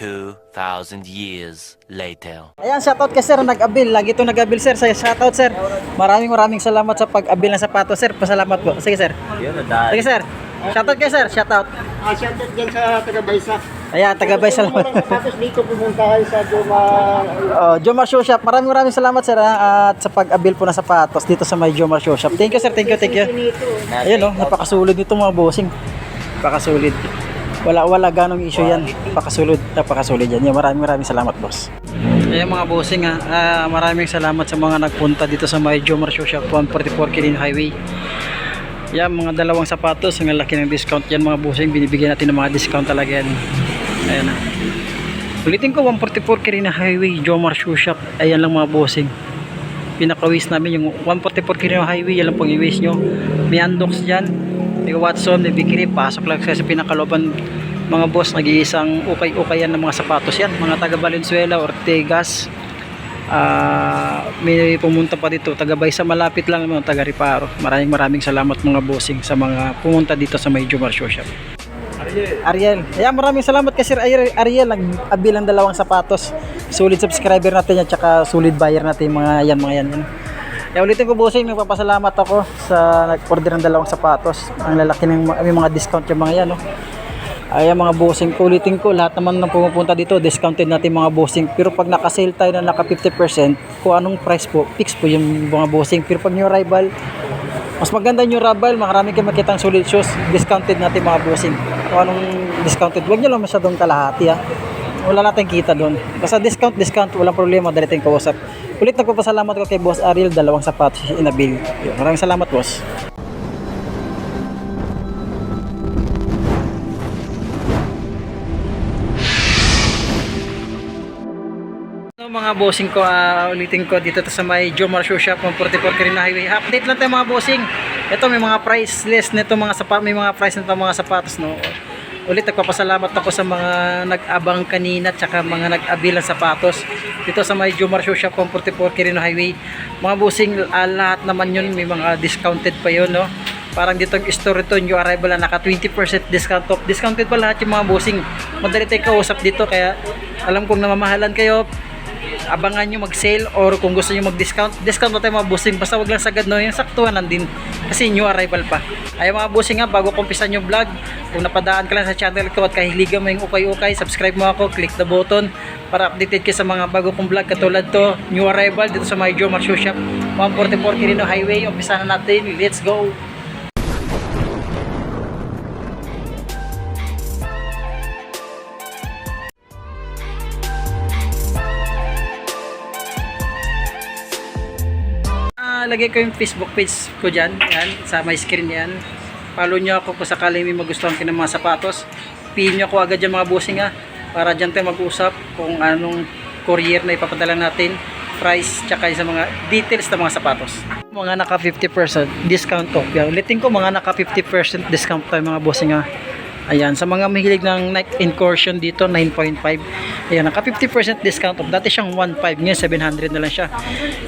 2,000 years later. Ayan, shoutout kay sir, nag-abil. Lagi ito nag-abil sir. Shoutout sir. Maraming salamat sa pag-abil ng sapatos sir. Pasalamat po. Sige sir. Sige sir. Shoutout kay sir. Shoutout. Shoutout dyan sa taga-Baysa. Ayan, taga-bay salamat. Tapos dito pumunta kayo sa Jomar Shoe Shop. Maraming salamat sir at sa pag-abil po ng sapatos dito sa may Jomar Shoe Shop. Thank you sir. Thank you. Ayun oh, napakasulid nito mga bossing. Napakasulid. Wala ganong issue yan. Napakasulid yan. Maraming salamat boss. Ayan mga bossing maraming salamat sa mga nagpunta dito sa may Jomar Shoe Shop 144 Kilin Highway. Yan mga dalawang sapatos, ang laki ng discount yan mga bossing. Binibigyan natin ng mga discount talaga yan. Ayan na. Ulitin ko 144 Kilin Highway Jomar Shoe Shop. Ayan lang mga bossing. Pinaka-waste namin yung 144 Kilin Highway. Yan lang pong i-waste nyo. May undox dyan, may Watson, may Bikini. Pasok lang sa pinakaloban mga boss. Nag-iisang ukay-ukayan ng mga sapatos yan. Mga taga Valenzuela, Ortegas. May pumunta pa dito taga Baysa, malapit lang mga taga Riparo. Maraming salamat mga bossing sa mga pumunta dito sa may Jomar Shoe Shop. Ariel. Ayan, maraming salamat kay Sir Ariel. Nag-abil ang dalawang sapatos. Solid subscriber natin yan, tsaka solid buyer natin mga yan. Kaya ulitin ko bossing, nagpapasalamat ako sa nag-order ng dalawang sapatos. Ang lalaki ng may mga discount yung mga yan, no? Ayan mga bossing, ulitin ko, lahat naman ng pumupunta dito, discounted natin mga bossing. Pero pag naka-sale tayo na naka 50%, kung anong price po, fix po yung mga bossing. Pero pag new arrival, mas maganda yung arrival, marami kayo makitang solid shoes, discounted natin mga bossing. Kung anong discounted, huwag nyo lang masyadong kalahati wala natin kita doon. Basta discount, walang problema, dali tayong kausap. Ulit nagpapasalamat ko kay Boss Ariel, dalawang sapatos inabil. Maraming salamat boss. Mga bossing ko, ulitin ko dito sa may Jomar Shoe Shop 144 Kilin Highway. Update lang tayo mga bossing. Ito may mga price list nito mga sapatos, may mga price nito mga sapatos, no. Ulit nagpapasalamat ako sa mga nag-abang kanina at saka mga nag-abil ng sapatos dito sa may Jomar Shoe Shop 144 Kilin Highway. Mga bossing, lahat naman yun may mga discounted pa yun, no. Parang dito yung store ito, new arrival na naka 20% discount off. Discounted pa lahat yung mga bossing. Madali tayo kausap dito, kaya alam kong namamahalan kayo, abangan nyo mag-sale or kung gusto nyo mag-discount, discount na tayo mga bossing. Basta wag lang sagad, no, yung saktuhan din kasi new arrival pa. Ay mga bossing bago kumpisan yung vlog, kung napadaan ka lang sa channel ko at kahiligan mo yung ukay-ukay, subscribe mo ako, click the button para updated ka sa mga bago kong vlog katulad to, new arrival dito sa my Jomar Shoe Shop 144 Quirino Highway. Umpisa na natin, let's go. Lagay ko yung Facebook page ko dyan, yan, sa my screen yan. Follow nyo ako kung sakali may magustuhan kayo ng mga sapatos. PM nyo ako agad dyan mga bossing para dyan tayo mag-usap kung anong courier na ipapadala natin, price, tsaka sa mga details ng mga sapatos. Mga naka 50% discount to. Ulitin ko, mga naka 50% discount tayo mga bossing Ayan, sa mga mahilig ng Nike Incursion dito, 9.5. Ayan, naka 50% discount off. Dati siyang 1.5, ngayon 700 na lang siya.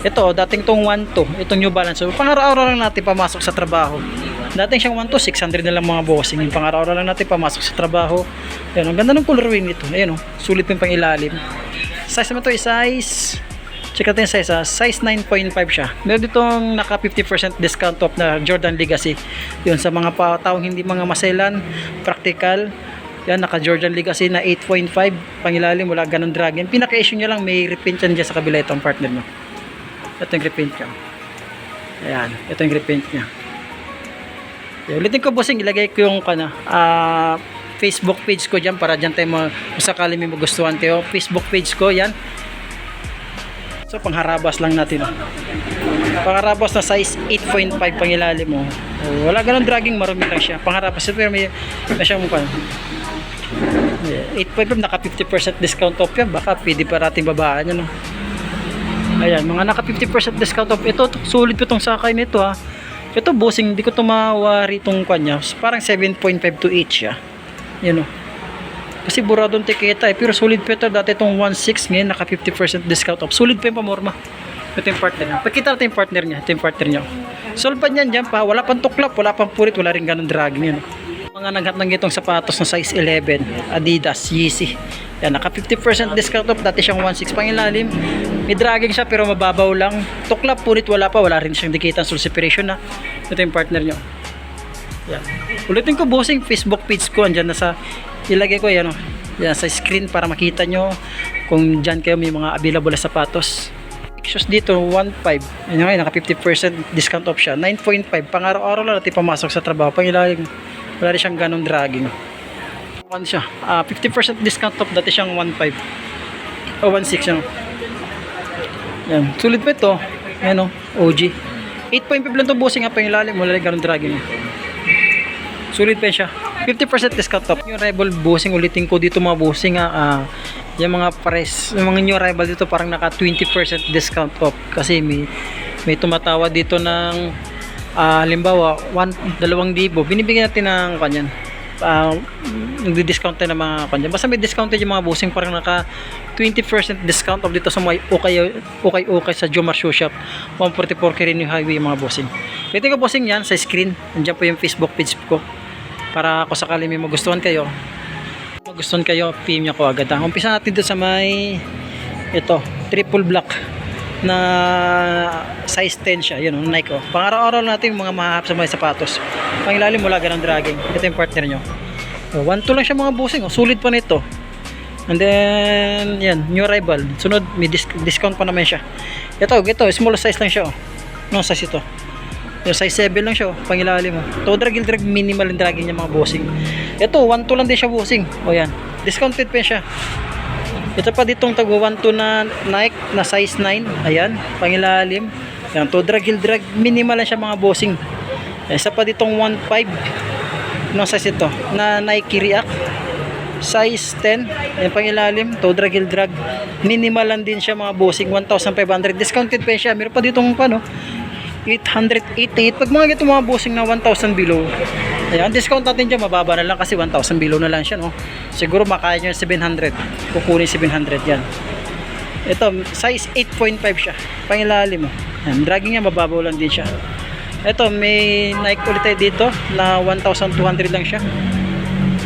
Ito, dating tong 1.2, itong New Balance. So, pang-araw-araw lang natin pamasok sa trabaho. Dating siyang 1.2, 600 na lang mga bossing. Yung pang-araw-araw lang natin pamasok sa trabaho. Ayan, ang ganda ng colorway nito. Ayan, sulit pa yung pang-ilalim. Size naman ito, size... Check natin yung size 9.5 siya. Meron ditong naka 50% discount off na Jordan Legacy. Yun, sa mga taong hindi mga maselan, practical. Yan, naka Jordan Legacy na 8.5. Pangilalim, wala ganun dragon. Pinaka-issue nyo lang, may repaint yan dyan sa kabila itong partner mo. Ito yung repaint niya. Ayan, ito yung repaint niya. Ulitin ko bossing, ilagay ko yung Facebook page ko dyan para dyan tayo kung sakali may magustuhan tayo. Facebook page ko, yan. So pangharabas lang natin. Pangharabas na size 8.5 pangilalim mo. Wala ganun dragging, marumi lang siya. Pangharabas pero may siyang mukha. 8.5 naka 50% discount off yan. Baka pwede pa natin babaan yan. Ayan, mga naka 50% discount off. Ito, sulit po itong sakay nito Ito bossing, hindi ko tumawari itong kanya. Parang 7.5 to 8 siya. Yan kasi buradong tiketa pero solid pa ito. Dati itong 1.6, ngayon naka 50% discount off. Solid pa yung pamorma. Ito yung partner niya. Pagkita natin yung partner niya. Ito yung partner niya. Solve pa niyan dyan pa. Wala pang tuklap, wala pang purit, wala rin ganun drag niya. Mga mga naghanap ng itong sapatos na size 11, Adidas, Yeezy. Yan, naka 50% discount off. Dati siyang 1.6 pang ilalim. May dragging siya pero mababaw lang. Tuklap, punit wala pa. Wala rin siyang dikitan sul separation na. Ito yung partner nyo. Yan. Ulitin ko bossing, Facebook page ko. Andyan na sa, ilagay ko yan, yan sa screen para makita nyo kung dyan kayo may mga available na sapatos. Shoes dito 1.5. Yan nga, naka 50% discount off siya. 9.5. Pang araw-araw lang natin pamasok sa trabaho. Pang ilalim, wala rin siyang ganong dragging. Siya 50% discount off. Dati siyang 1.5 o 1.6 siya. Yan, sulit pa ito. Yan OG 8.5 lang ito bossing. Pang ilalim, wala rin ganong dragging. Sulit pa siya. 50% discount off. Yung rival bossing, ulitin ko dito mga bossing yung mga price, yung mga new arrival dito parang naka 20% discount off kasi may tumatawad dito ng halimbawa 2,000 binibigyan natin ng kanyan nagdi-discount tayo ng mga kanyan, basta may discounted yung mga bossing, parang naka 20% discount off dito sa mga ukay sa Jomar Shoe Shop 144 Quirino Highway mga bossing. Pwede ko bossing yan sa screen, nandiyan po yung Facebook page ko para kung sakali may magustuhan kayo PM nyo ko agad. Umpisa natin dito sa may ito, triple black na size 10 siya. Yun, Nike. Pang araw-araw natin yung mga mahahap sa mga sapatos. Pang ilalim wala ganang dragging. Ito yung partner nyo. 1.2 lang siya mga bossing. Sulit pa nito. And then, yan, new arrival. Sunod, may discount pa naman siya. Ito, small size lang siya. Anong size ito? Yung size 7 lang siya, pangilalim mo. To drag minimal yung dragging niya mga bossing. Ito, 1.2 lang din siya bossing. O yan, discounted pa siya. Ito pa ditong tagwa 1.2 na Nike na size 9. Ayan, pangilalim. Yan, to drag minimal lang siya mga bossing. Isa pa ditong 1.5. Anong size ito? Na Nike React. Size 10. Ayan, pangilalim. To drag minimal lang din siya mga bossing. 1,500. Discounted pa siya. Meron pa ditong 888. Pag mga ganito mga bossing na 1,000 below, ayan, discount natin dyan, mababa na lang kasi 1,000 below na lang siya, no? Siguro makaya nyo 700, kukunin 700 yan. Ito, size 8.5 siya, pangilalim mo. Ayan, dragging niya, mababaw lang din siya. Ito, may Nike ulit tayo dito na 1,200 lang siya.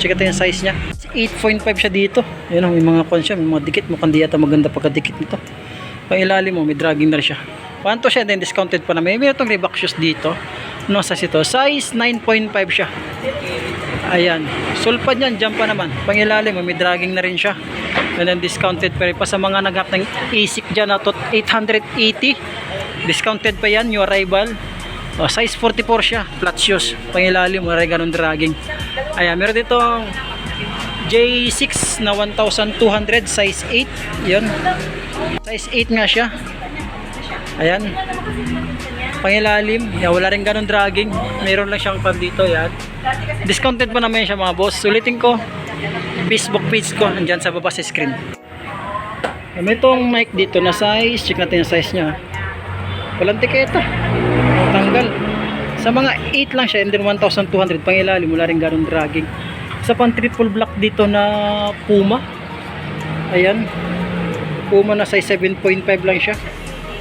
Check ito yung size niya, 8.5 siya dito. Ayan, may mga konsya, may mga dikit, mukhang di yata maganda pagkadikit nito. Pangilalim mo, may dragging na rin siya. 1.2 siya, then discounted pa na. May itong Reebok shoes dito. No, sa ito. Size 9.5 siya. Ayan. Sulpad yan, jump pa naman. Pangilalim, may dragging na rin siya. And then discounted pa rin. Pa sa mga naghap ng ASIC dyan na 880. Discounted pa yan, new arrival. Size 44 siya. Flat shoes. Pangilalim, wala rin ganun dragging. Ayan, meron dito J6 na 1,200. Size 8. Yun. Size 8 nga siya. Ayan, pangilalim, yan, wala rin ganun dragging, meron lang siyang pan dito. Yan, discounted pa naman siya mga boss. Sulitin ko, Facebook page ko, andyan sa baba sa screen. May itong Nike dito na size, check natin yung size nya. Walang tiketa, tanggal. Sa mga 8 lang siya, and then 1,200 pangilalim, wala rin ganun dragging. Sa pan triple black dito na Puma. Ayan, Puma na size 7.5 lang siya.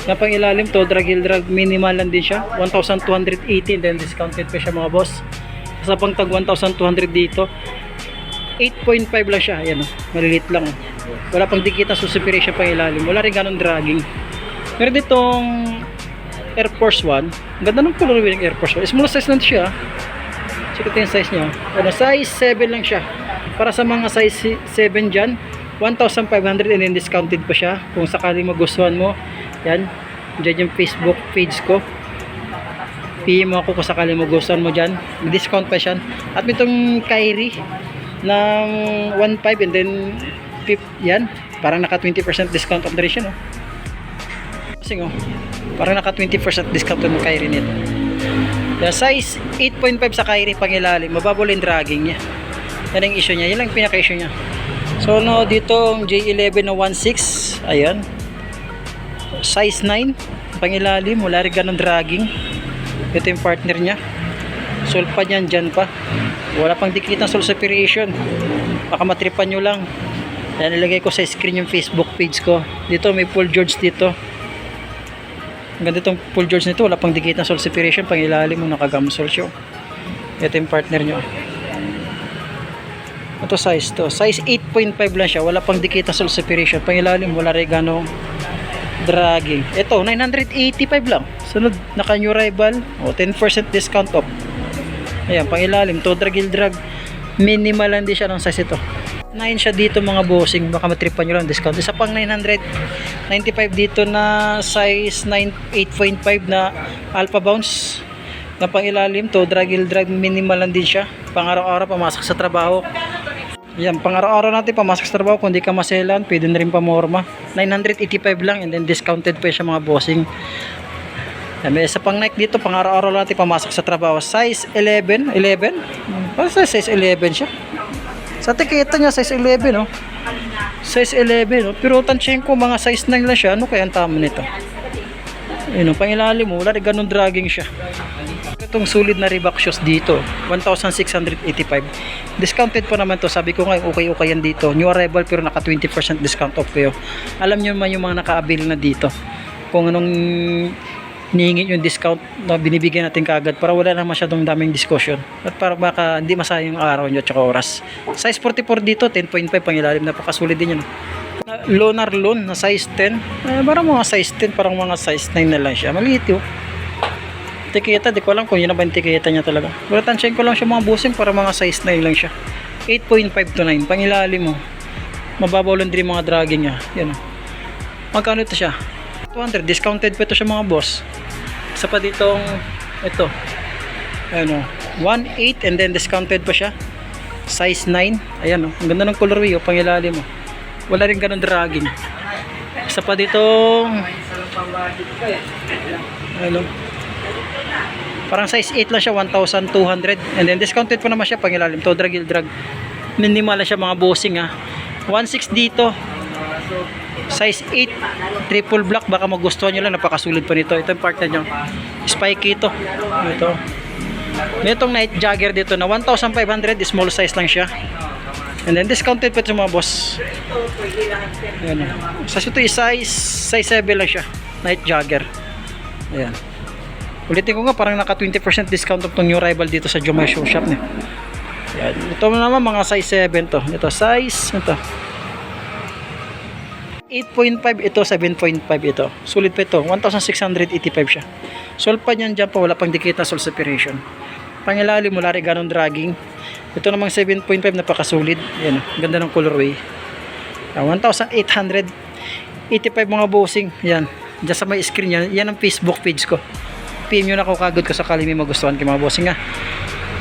Na pang ilalim to, drag minimal lang din siya, 1,280, then discounted pa siya mga boss. Sa pang tag 1,200 dito, 8.5 lang siya. Ayan, malilit lang. Wala pang dikita sa separation pang ilalim, wala rin ganun dragging. Meron ditong Air Force 1, ganda ng color ng Air Force 1, small size lang siya. Check ito yung size nya. Ano, size 7 lang siya. Para sa mga size 7 dyan, 1,500, and then discounted pa siya. Kung sakaling magustuhan mo, yan, dyan yung Facebook page ko, PM mo ako kung sakali mo gustuhan mo dyan, discount pa siya. At itong Kyrie ng 1.5, and then yan, parang naka 20% discount off na rin siya, no? Kasi parang naka 20% discount ng Kyrie nito. The size 8.5 sa Kyrie pangilalim, mababaw yung dragging niya. Yan ang issue niya, yan lang pinaka-issue niya. So no, dito J11 na 1.6, ayan, size 9 pangilalim, wala rin ganun dragging. Ito yung partner nya, sol pa nyan, dyan pa, wala pang dikit ng sol separation, baka matripan nyo lang. Yan, nilagay ko sa screen yung Facebook page ko. Dito may Paul George dito, ang ganda itong Paul George nito, wala pang dikit ng sol separation, pangilalim mo, nakagamsol siya. Ito yung partner nyo. Ito size to. Size 8.5 lang siya. Wala pang dikit na sole separation. Pangilalim, wala rin ganong dragging. Ito, 985 lang. Sunod, naka new arrival. O, 10% discount off. Ayan, pangilalim. To drag. Minimal lang din siya ng size ito. 9 siya dito mga bossing. Baka matripan nyo lang discount. Isa pang 995 dito na size 8.5 na alpha bounce. Na pangilalim to, drag, minimal lang din siya. Pang araw-araw, pamasok sa trabaho. Yan, pang araw-araw natin pamasok sa trabaho. Kung di ka maselan, pwede na rin pamorma. 985 lang and then discounted pa siya mga bossing. Yan, may isa pang Nike dito, pang araw-araw natin pamasok sa trabaho. Size 11. Parang size 11 siya. Sa tiketa niya, size 11, no? Size 11, no? Pero tansyahin ko, mga size 9 lang siya. Ano kaya ang tama nito? Ayun, pangilalim mo, wala rin ganun dragging siya. Itong sulit na Reebok shoes dito, 1,685. Discounted pa naman to. Sabi ko nga, okay yan dito. New arrival pero naka 20% discount off kayo. Alam nyo naman yung mga naka-avail na dito. Kung anong hinihingi yung discount na binibigyan natin kaagad para wala na masyadong daming discussion. At para baka hindi masayang yung araw nyo at saka oras. Size 44 dito, 10.5 pangilalim. Napakasulit din yun. Lonar loan na size 10. Parang mga size 10, parang mga size 9 na lang siya. Maliit yun. Tiketa, di ko alam kung yun na ba yung tiketa niya talaga. Pero tansyahin ko lang siya mga busing para mga size 9 lang siya. 8.5 to 9. Pangilalim mo. Mababaw lang din mga dragging niya. Yan. Magkano ito siya? 200. Discounted pa ito siya mga boss. Isa pa ditong ito. Ayan o. 1.8 and then discounted pa siya. Size 9. Ayan o. Ang ganda ng colorway o. Pangilalim mo. Wala rin ganun dragging. Isa pa ditong ayan o. Parang size 8 lang siya, 1,200. And then discounted po naman siya pangilalim. To drag. Minimal lang siya mga bossing ha. 1.6 dito. Size 8. Triple black. Baka magustuhan nyo lang. Napakasulit pa nito. Ito yung partner nyo. Spiky ito. Ito. Itong Night Jagger dito na 1,500. Small size lang siya. And then discounted pa ito mga boss. Ayan. Sa ito yung size 7 lang siya. Night Jagger. Ayan. Ulitin ko nga, parang naka 20% discount of itong new arrival dito sa Jomai Shoe Shop niya. Yan. Ito naman mga size 7 to. Ito size, ito 8.5, ito 7.5 ito. Sulit pa ito, 1,685 siya. Sol pa niyan dyan pa, wala pang dikit na sole separation. Pangilalim mo, lari ganong dragging. Ito namang 7.5, napakasulit. Yan, ganda ng colorway. 1,885 mga bossing. Yan, dyan sa may screen yan. Yan ang Facebook page ko. PM nyo na ako kagad ko sakali may magustuhan kayo mga bossing ha.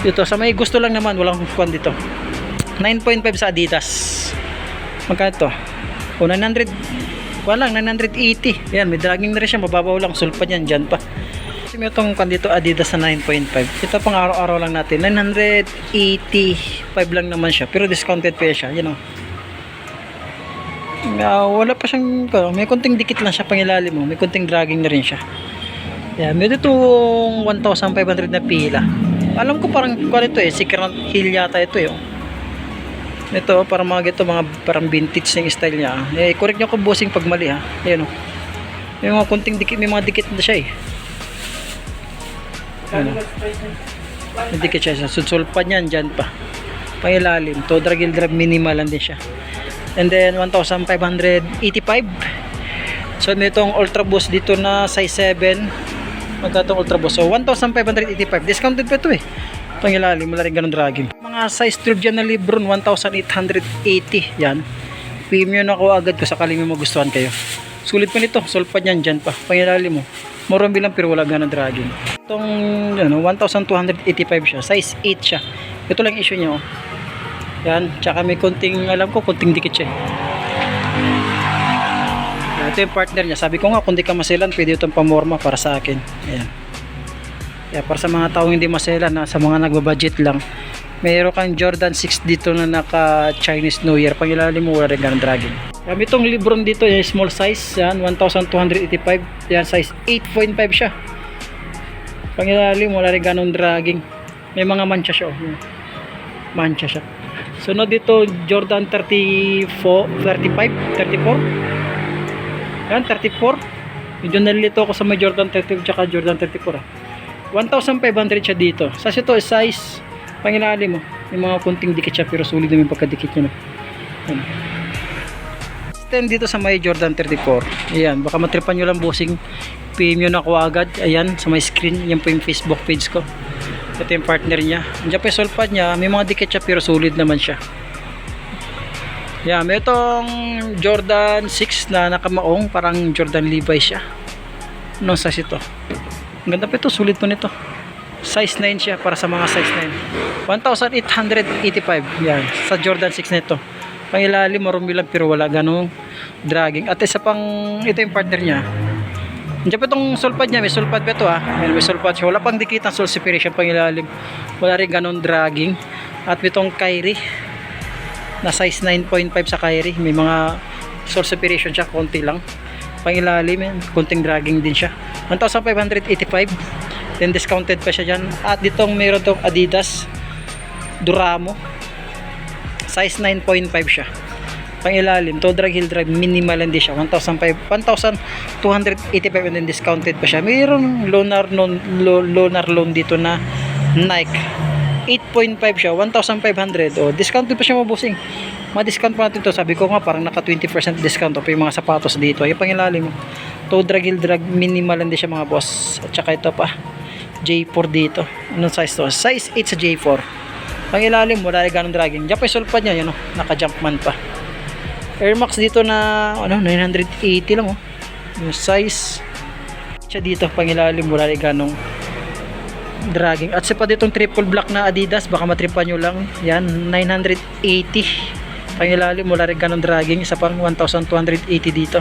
Dito sa may gusto lang naman, walang kuwan dito. 9.5 sa Adidas. Magkano ito? O 900, walang 980. Yan, may dragging na rin siya, mababaw lang, sulpa yan dyan pa. Kasi may itong kuwan dito Adidas sa 9.5. Ito pang araw-araw lang natin, 985 lang naman siya, pero discounted pa siya, you know. Wala pa siyang, may konting dikit lang siya pangilalim mo, may konting dragging na rin siya. Yan, may itong 1,500 na pila. Alam ko parang ito Secret Hill yata ito Ito, parang mga ito, mga parang vintage yung style niya. Correct nyo ko bossing pag mali ha. Ayan o. May mga kunting dikit, may mga dikit na siya Ayan o. May dikit siya. Sulpan yan, dyan pa. Pangilalim. To drag minimal lang din siya. And then, 1,585. So, may itong Ultra Boost dito na size 7. Magkatong Ultra Boost. So 1,585. Discounted pa ito Pangilalim, wala rin ganun dragging. Mga size 12 dyan na Lebron, 1,880. Yan. PM nyo na ako agad ko sakali may magustuhan kayo. Sulit pa nito. Sulpa nyan dyan pa. Pangilalim mo. Murang bilang pero wala ganun dragging. Itong 1,285 siya. Size 8 siya. Ito lang issue nyo. Yan. Tsaka may konting, alam ko, konting dikit siya Ito yung partner niya. Sabi ko nga, kung di ka maselan, pwede itong pamorma para sa akin. Ayan. Kaya para sa mga taong hindi maselan, sa mga nagbabudget lang, mayroon kang Jordan 6 dito na naka Chinese New Year. Pangilalim mo, wala rin ganang dragging. Kaya itong Lebron dito, yung small size, yan, 1,285. Yan, size 8.5 siya. Pangilalim, wala rin ganang dragging. May mga mancha siya. Mancha siya. Sunod dito, Jordan 34. Yan, 34. Medyo nalilito ako sa may Jordan 32 tsaka Jordan 34 1,500 siya dito. Sa ito size, pangilalim mo. May mga konting dikit siya pero sulit naman yung pagkadikit niya. Ayan. Then dito sa may Jordan 34. Ayan, baka matripan nyo lang bossing. PM nyo na ako agad. Ayan, sa may screen. Yan po yung Facebook page ko. Ito yung partner niya. Andiyan pa yung solpad niya. May mga dikit siya pero solid naman siya. Yan, may itong Jordan 6 na nakamaong. Parang Jordan Levi siya. Anong size ito? Ang ganda pa ito. Sulit po nito. Size 9 siya para sa mga size 9. 1,885. Yan, sa Jordan 6 na ito. Pangilalim, marumi lang pero wala ganong dragging. At isa pang, ito yung partner niya. Andiyan pa itong sulpad niya. May sulpad pa ito ha. May sulpad siya. Wala pang dikit ang sole separation pangilalim. Wala rin ganong dragging. At itong Kyrie na size 9.5 sa Kyrie. May mga sole separation siya. Konti lang. Pangilalim yan. Konting dragging din siya. 1,585. Then discounted pa siya dyan. At ditong meron itong Adidas Duramo. Size 9.5 siya. Pangilalim, toe drag, heel drag, minimal lang din siya. 1,285 and then discounted pa siya. Mayroon loaner loan dito na Nike. 8.5 siya, 1,500. Oh, discounted pa siya mabusing. Ma-discount pa natin to. Sabi ko nga parang naka 20% discount pa yung mga sapatos dito. Yung pangilalim, toe drag, heel drag, minimal lang din siya mga boss. At saka ito pa, J4 dito. Anong size to? Size 8 sa J4. Pangilalim, wala rin ganong dragging. Diyan pa yung sulpad niya, yun, oh, naka-jumpman pa. Air Max dito na, 980 lang, oh. Yung size. Siya dito, pangilalim, wala rin ganong dragging. At siya pa ditong triple black na Adidas, baka matripan nyo lang. Yan, 980. Pangilalim, wala rin ganong dragging. Isa pang 1,280 dito.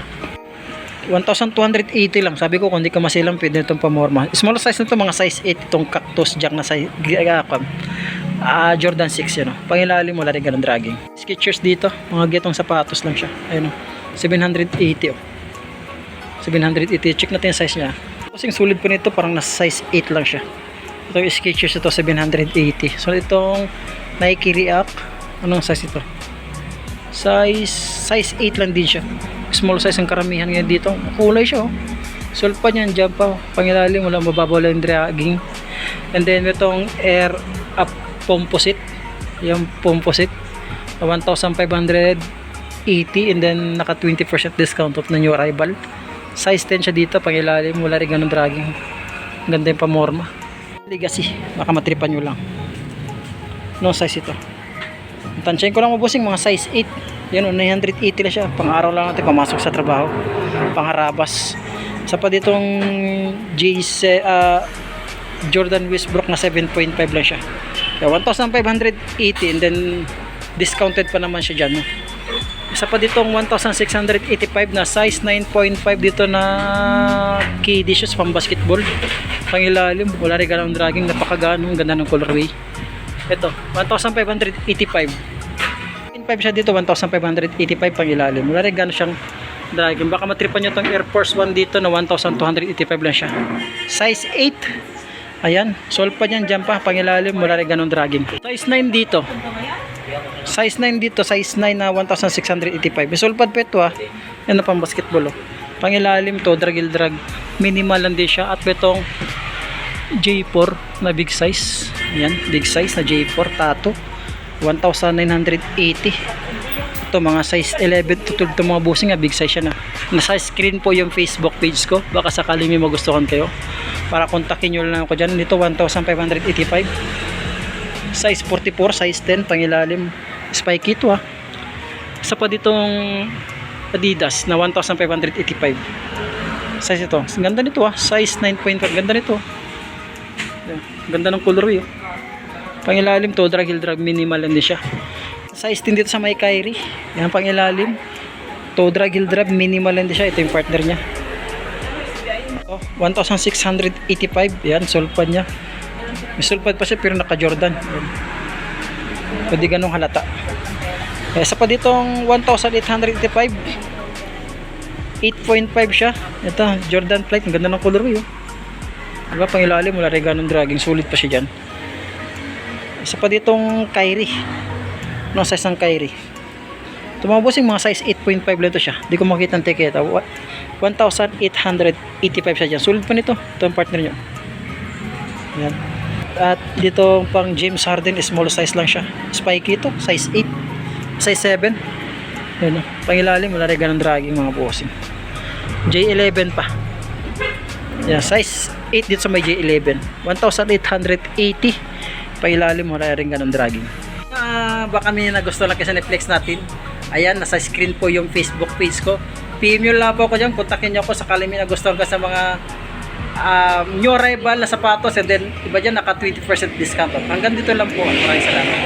1,280 lang. Sabi ko kung di ka masilang pwede itong pamorma. Small size na ito, mga size 8 itong Cactus Jack na size Jordan 6 yun. Pangilalim wala rin ganun dragging. Skechers dito, mga getong sapatos lang siya. Ayun, 780 oh. 780. Check natin yung size niya. Kasing sulit po nito, parang nasa size 8 lang siya. Ito yung Skechers ito, 780. So itong Nike React, anong size ito? Size 8 lang din siya. Small size ang karamihan ngayon dito. Kulay siya oh. Sulpa niyan dyan pa. Pangilalim wala mababaw lang dragging. And then itong Air Up Composite. Yung Composite 1,580 and then naka 20% discount of na new arrival. Size 10 siya dito. Pangilalim wala rin ganun dragging. Ganda yung pamorma. Legacy. Baka matripan nyo lang. No size ito. Tansyahin ko lang mabusing mga size 8. Yan, 980 lang siya. Pang araw lang natin pumasok sa trabaho. Pangharabas. Sa pa ditong Jordan Westbrook na 7.5 lang siya. 1,580 and then discounted pa naman siya dyan. No? Isa pa ditong 1,685 na size 9.5 dito na KD shoes pang basketball. Pangilalim. Wala rin ganang dragging. Napakagano. Ganda ng colorway. Ito, 1,585. 5 siya dito, 1,585 pang ilalim. Wala rin gano'n siyang dragging. Baka matripan nyo itong Air Force 1 dito na 1,285 lang siya. Size 8. Ayan, solpa niyan dyan pa. Pang ilalim, wala rin gano'ng dragging. Size 9 dito. Size 9 dito, size 9 na 1,685. May solpad pa ito ha. Yan na pang basketball oh. Pang ilalim to, drag. Minimal lang din siya. At itong J4 na big size. Ayan, big size na J4 tato. 1,980. Ito mga size 11 to 12 mga busing nga, big size siya na. Nasa screen po yung Facebook page ko. Baka sakaling may magustuhan kayo. Para kontakin nyo lang ako dyan. Dito 1,585. Size 44, size 10, pangilalim. Spiky ito ha. Isa pa ditong Adidas na 1,585. Size ito. Ganda nito ha. Size 9.5. Ganda nito. Ganda ng colorway oh. Pangilalim to, drag, heel drag, minimal lang din siya. Size din dito sa may Kyrie. Yan pangilalim. To, drag, heel drag, minimal lang din siya. Ito yung partner niya. Oh, 1,685. Yan, sulpad niya. May sulpad pa siya pero naka Jordan. Pwede ganong halata. Isa pa ditong 1,885. 8.5 siya. Ito, Jordan Flight. Ang ganda ng colorway oh. Diba, pangilalim, wala rin ganong dragging. Sulit pa siya dyan. Isa pa ditong Kyrie. Anong size ng Kyrie? Tumabos yung mga size 8.5 lang ito siya. Hindi ko makita ang tiketa. 1,885 siya dyan. Sulit pa nito. Ito ang partner nyo. Yan. At dito pang James Harden, small size lang siya. Spiky ito, size 8, size 7. Yun, pangilalim, wala rin ganang dragging mga bossing. J11 pa. Yeah, size 8 dito sa may J11. 1,880. Pangilalim, wala rin ganang dragging. Baka may nagusto lang kasi Netflix natin. Ayan, nasa screen po yung Facebook page ko. PM nyo lang po ako dyan, kontakin nyo ako sakali may nagustuhan ka sa mga new arrival na sapatos, and then iba dyan naka 20% discount. Hanggang dito lang po. Maraming salamat.